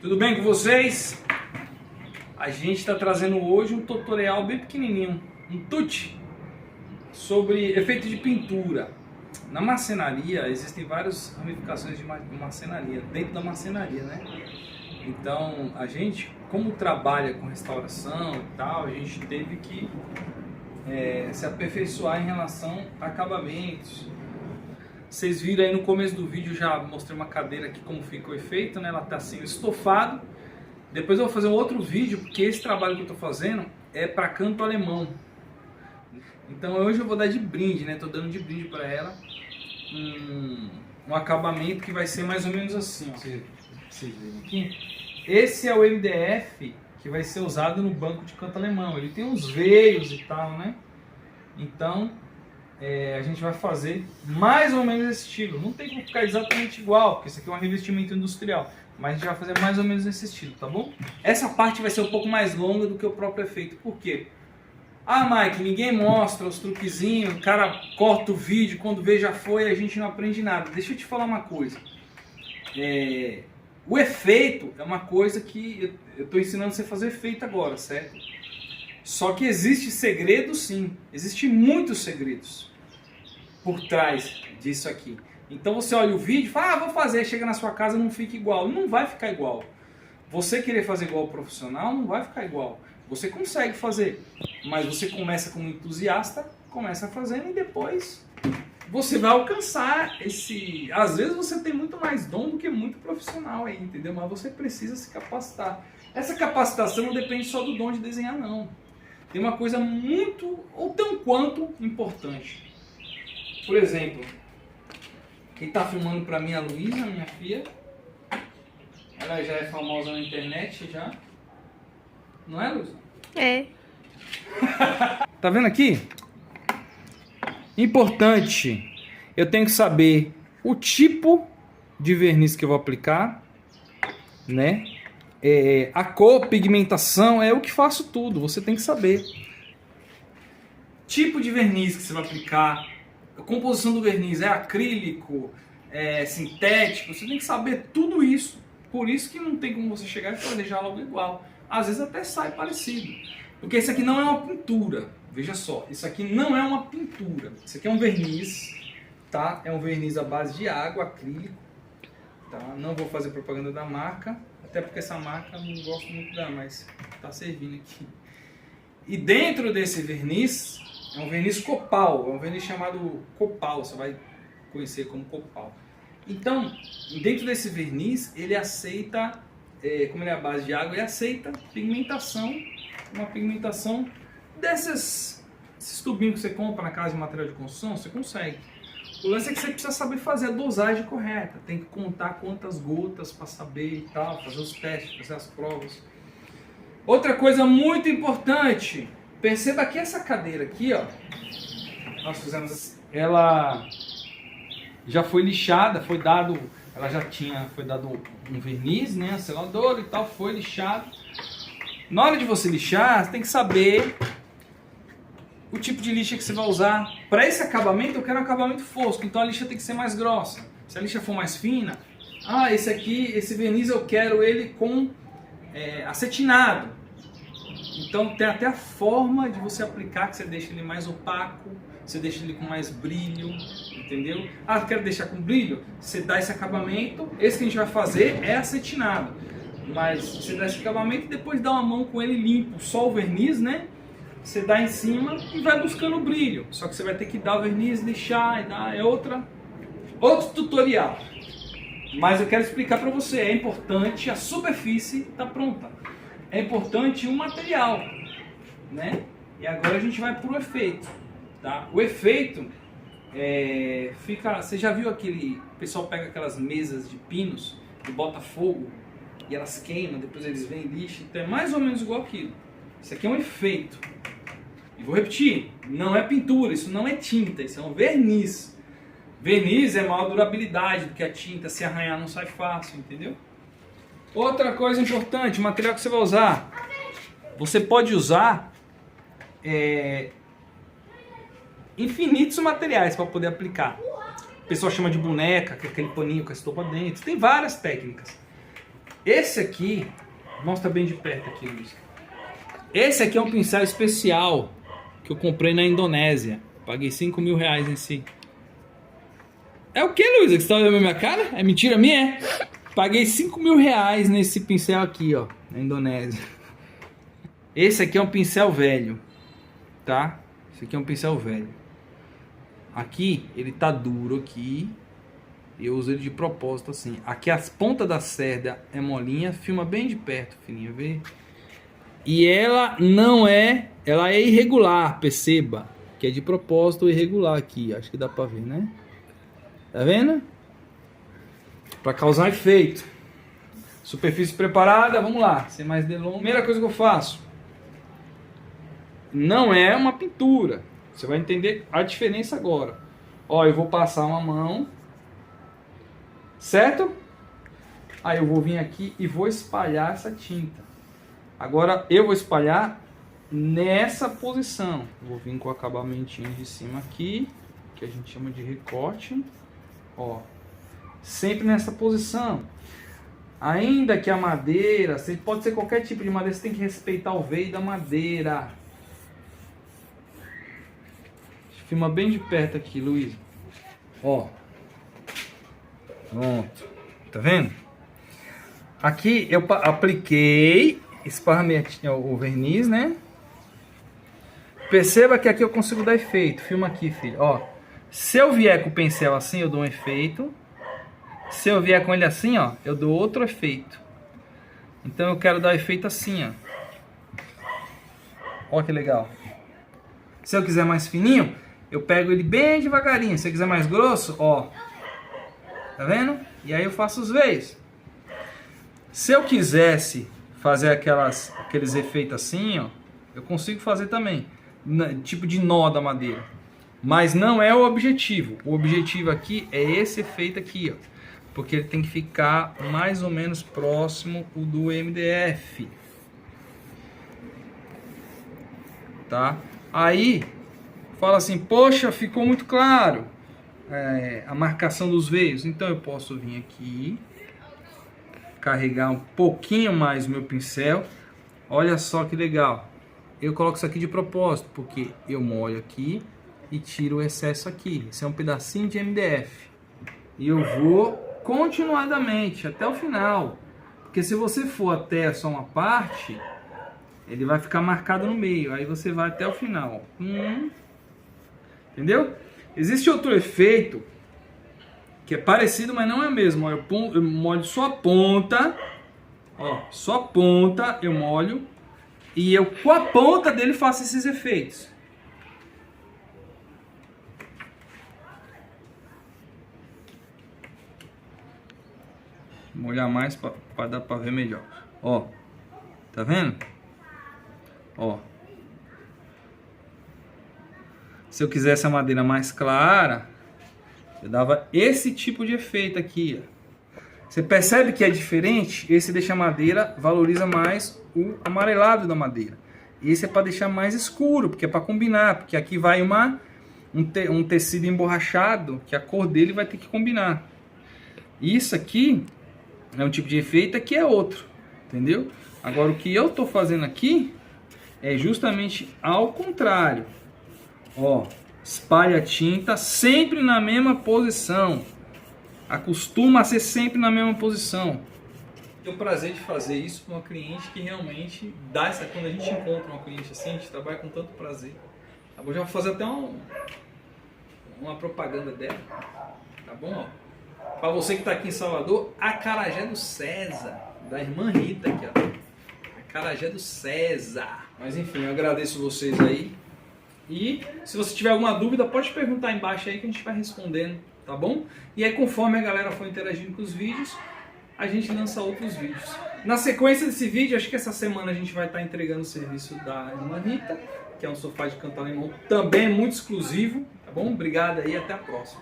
Tudo bem com vocês? A gente está trazendo hoje um tutorial bem pequenininho, um tute, sobre efeito de pintura. Na marcenaria existem várias ramificações de marcenaria, dentro da marcenaria, né? Então a gente, como trabalha com restauração e tal, a gente teve que se aperfeiçoar em relação a acabamentos. Vocês viram aí no começo do vídeo, já mostrei uma cadeira aqui como fica o efeito, né? Ela tá assim, estofado. Depois eu vou fazer um outro vídeo, porque esse trabalho que eu tô fazendo é para canto alemão. Então hoje eu vou dar de brinde, né? Tô dando de brinde para ela um acabamento que vai ser mais ou menos assim, ó. Vocês verem aqui. Esse é o MDF que vai ser usado no banco de canto alemão. Ele tem uns veios e tal, né? Então a gente vai fazer mais ou menos esse estilo. Não tem como ficar exatamente igual, porque isso aqui é um revestimento industrial. Mas a gente vai fazer mais ou menos nesse estilo, tá bom? Essa parte vai ser um pouco mais longa do que o próprio efeito. Por quê? Ah, Mike, ninguém mostra os truquezinhos, o cara corta o vídeo, quando vê já foi, a gente não aprende nada. Deixa eu te falar uma coisa. O efeito é uma coisa que eu estou ensinando você a fazer efeito agora, certo? Só que existe segredo, sim. Existem muitos segredos por trás disso aqui. Então você olha o vídeo e fala, vou fazer, chega na sua casa não fica igual. Não vai ficar igual. Você querer fazer igual ao profissional não vai ficar igual. Você consegue fazer, mas você começa como entusiasta, começa fazendo e depois você vai alcançar esse... Às vezes você tem muito mais dom do que muito profissional aí, entendeu? Mas você precisa se capacitar. Essa capacitação não depende só do dom de desenhar, não. Tem uma coisa muito, ou tão quanto, importante. Por exemplo, quem está filmando para mim é a Luísa, minha filha. Ela já é famosa na internet, já. Não é, Luísa? É. Tá vendo aqui? Importante, eu tenho que saber o tipo de verniz que eu vou aplicar, né? A cor, pigmentação, é o que faço tudo, você tem que saber. Tipo de verniz que você vai aplicar, a composição do verniz, é acrílico, é sintético, você tem que saber tudo isso. Por isso que não tem como você chegar e fazer já logo igual. Às vezes até sai parecido, porque isso aqui não é uma pintura. Veja só, isso aqui não é uma pintura. Isso aqui é um verniz, tá? É um verniz à base de água, acrílico, tá? Não vou fazer propaganda da marca, até porque essa marca eu não gosto muito dela, mas tá servindo aqui. E dentro desse verniz, é um verniz copal, é um verniz chamado copal, você vai conhecer como copal. Então, dentro desse verniz, ele aceita, como ele é à base de água, ele aceita pigmentação, uma pigmentação esses tubinhos que você compra na casa de material de construção, você consegue. O lance é que você precisa saber fazer a dosagem correta, tem que contar quantas gotas para saber e tal, fazer os testes, fazer as provas. Outra coisa muito importante, perceba que essa cadeira aqui, ó, nós fizemos, ela já foi lixada, foi dado um verniz, né, selador e tal, foi lixado. Na hora de você lixar, você tem que saber o tipo de lixa que você vai usar. Para esse acabamento, eu quero um acabamento fosco, então a lixa tem que ser mais grossa. Se a lixa for mais fina, esse verniz eu quero ele com acetinado. Então tem até a forma de você aplicar, que você deixa ele mais opaco, você deixa ele com mais brilho, entendeu? Eu quero deixar com brilho, você dá esse acabamento, esse que a gente vai fazer é acetinado. Mas você dá esse acabamento e depois dá uma mão com ele limpo, só o verniz, né? Você dá em cima e vai buscando o brilho. Só que você vai ter que dar o verniz, lixar, outro tutorial. Mas eu quero explicar para você, é importante a superfície estar pronta. É importante o material, né? E agora a gente vai para o efeito, tá? O efeito você já viu o pessoal pega aquelas mesas de pinos e bota fogo e elas queimam, depois eles vêm lixo, então é mais ou menos igual aquilo. Isso aqui é um efeito. E vou repetir, não é pintura, isso não é tinta, isso é um verniz. Verniz é maior durabilidade do que a tinta, se arranhar não sai fácil, entendeu? Outra coisa importante, o material que você vai usar. Você pode usar infinitos materiais para poder aplicar. O pessoal chama de boneca, que é aquele paninho com a estopa dentro. Tem várias técnicas. Esse aqui, mostra bem de perto aqui, Luiz. Esse aqui é um pincel especial que eu comprei na Indonésia. Paguei 5 mil reais nesse. É o que, Luiz? Que você tá olhando na minha cara? É mentira minha? É? Paguei 5 mil reais nesse pincel aqui, ó, na Indonésia. Esse aqui é um pincel velho, tá? Esse aqui é um pincel velho. Aqui, ele tá duro aqui. Eu uso ele de propósito assim. Aqui as pontas da cerda é molinha. Filma bem de perto, filhinha, vê? E ela não é... Ela é irregular, perceba. Que é de propósito irregular aqui. Acho que dá pra ver, né? Tá vendo? Pra causar efeito. Superfície preparada, vamos lá. Sem mais delongas. Primeira coisa que eu faço. Não é uma pintura. Você vai entender a diferença agora. Ó, eu vou passar uma mão. Certo? Aí eu vou vir aqui e vou espalhar essa tinta. Agora eu vou espalhar nessa posição. Vou vir com o acabamentinho de cima aqui, que a gente chama de recorte. Ó, sempre nessa posição. Ainda que a madeira, pode ser qualquer tipo de madeira, você tem que respeitar o veio da madeira. Filma bem de perto aqui, Luiz. Ó. Pronto. Tá vendo? Aqui eu apliquei, esparramei o verniz, né? Perceba que aqui eu consigo dar efeito. Filma aqui, filho. Ó. Se eu vier com o pincel assim, eu dou um efeito. Se eu vier com ele assim, ó, eu dou outro efeito. Então eu quero dar efeito assim, ó. Ó que legal. Se eu quiser mais fininho, eu pego ele bem devagarinho. Se eu quiser mais grosso, ó. Tá vendo? E aí eu faço os veios. Se eu quisesse fazer aqueles efeitos assim, ó, eu consigo fazer também. Tipo de nó da madeira. Mas não é o objetivo. O objetivo aqui é esse efeito aqui, ó. Porque ele tem que ficar mais ou menos próximo do MDF. Tá? Aí, fala assim, poxa, ficou muito claro a marcação dos veios. Então eu posso vir aqui, carregar um pouquinho mais o meu pincel. Olha só que legal. Eu coloco isso aqui de propósito, porque eu molho aqui e tiro o excesso aqui. Esse é um pedacinho de MDF. E eu vou continuadamente até o final. Porque se você for até só uma parte, ele vai ficar marcado no meio. Aí você vai até o final. Entendeu? Existe outro efeito que é parecido, mas não é o mesmo. Ó, eu molho só a ponta. Ó, só a ponta eu molho. E eu com a ponta dele faço esses efeitos. Vou molhar mais para dar para ver melhor. Ó, tá vendo? Ó. Se eu quisesse a madeira mais clara, eu dava esse tipo de efeito aqui, ó. Você percebe que é diferente? Esse deixa a madeira, valoriza mais o amarelado da madeira. Esse é para deixar mais escuro, porque é para combinar. Porque aqui vai um tecido emborrachado, que a cor dele vai ter que combinar. Isso aqui é um tipo de efeito, aqui é outro. Entendeu? Agora o que eu estou fazendo aqui é justamente ao contrário. Ó, espalha a tinta sempre na mesma posição. Acostuma a ser sempre na mesma posição. Tenho o prazer de fazer isso com uma cliente que realmente dá essa... Quando a gente encontra uma cliente assim, a gente trabalha com tanto prazer. Tá bom? Já vou fazer até uma propaganda dela. Tá bom? Para você que está aqui em Salvador, Acarajé do César, da irmã Rita aqui, ó. Acarajé do César. Mas enfim, eu agradeço vocês aí. E se você tiver alguma dúvida, pode perguntar embaixo aí que a gente vai respondendo, tá bom? E aí conforme a galera for interagindo com os vídeos, a gente lança outros vídeos. Na sequência desse vídeo, acho que essa semana a gente vai estar entregando o serviço da irmã Rita, que é um sofá de canto alemão, também muito exclusivo, tá bom? Obrigado aí, até a próxima.